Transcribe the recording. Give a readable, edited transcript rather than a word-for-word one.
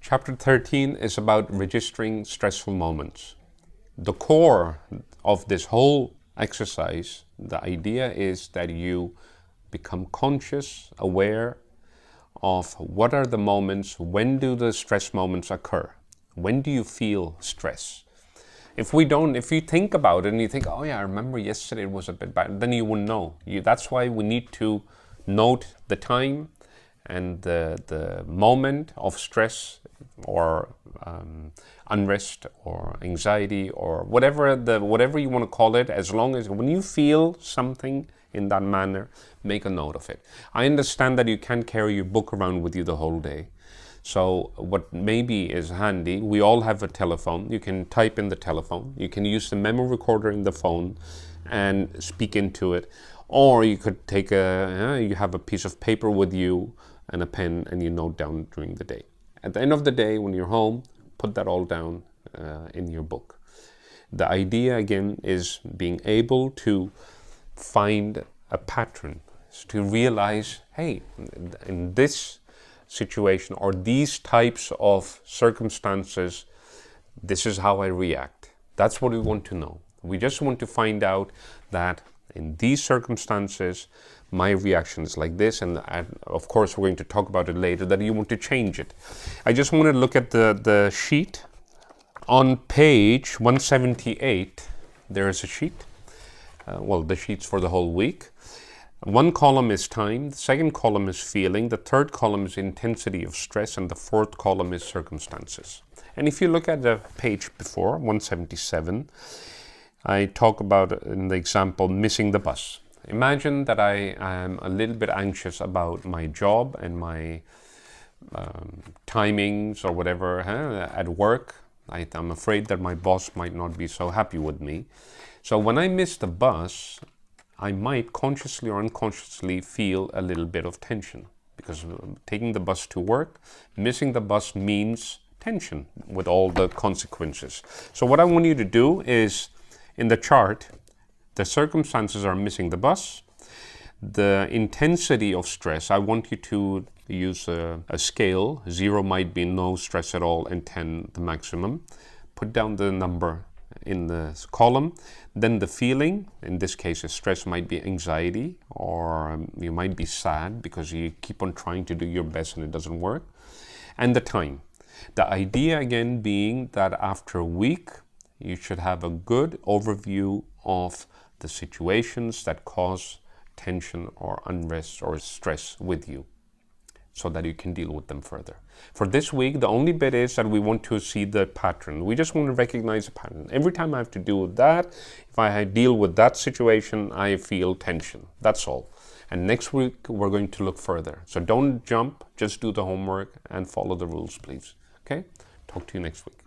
Chapter 13 is about registering stressful moments. The core of this whole exercise, the idea is that you become conscious, aware of what are the moments, when do the stress moments occur? When do you feel stress? If you think about it and you think, oh yeah, I remember yesterday it was a bit bad, then you wouldn't know. That's why we need to note the time and the moment of stress or unrest or anxiety or whatever you want to call it, as long as when you feel something in that manner, make a note of it. I understand that you can't carry your book around with you the whole day. So what maybe is handy, we all have a telephone. You can type in the telephone. You can use the memo recorder in the phone and speak into it. Or you could take you have a piece of paper with you and a pen and you note down during the day. At the end of the day, when you're home, put that all down in your book. The idea, again, is being able to find a pattern, to realize, hey, in this situation or these types of circumstances, this is how I react. That's what we want to know. We just want to find out that in these circumstances, my reaction is like this, and of course we're going to talk about it later, that you want to change it. I just want to look at the sheet. On page 178, there is a sheet. The sheet's for the whole week. One column is time, the second column is feeling, the third column is intensity of stress, and the fourth column is circumstances. And if you look at the page before, 177, I talk about, in the example, missing the bus. Imagine that I am a little bit anxious about my job and my timings or whatever at work. I'm afraid that my boss might not be so happy with me. So when I miss the bus, I might consciously or unconsciously feel a little bit of tension, because taking the bus to work, missing the bus means tension with all the consequences. So what I want you to do is, in the chart, the circumstances are missing the bus. The intensity of stress, I want you to use a scale. 0 might be no stress at all and 10 the maximum. Put down the number in the column. Then the feeling, in this case stress might be anxiety, or you might be sad because you keep on trying to do your best and it doesn't work. And the time. The idea again being that after a week, you should have a good overview of the situations that cause tension or unrest or stress with you, so that you can deal with them further. For this week, the only bit is that we want to see the pattern. We just want to recognize a pattern. Every time I have to deal with that, if I deal with that situation, I feel tension. That's all. And next week, we're going to look further. So don't jump, just do the homework and follow the rules, please. Okay? Talk to you next week.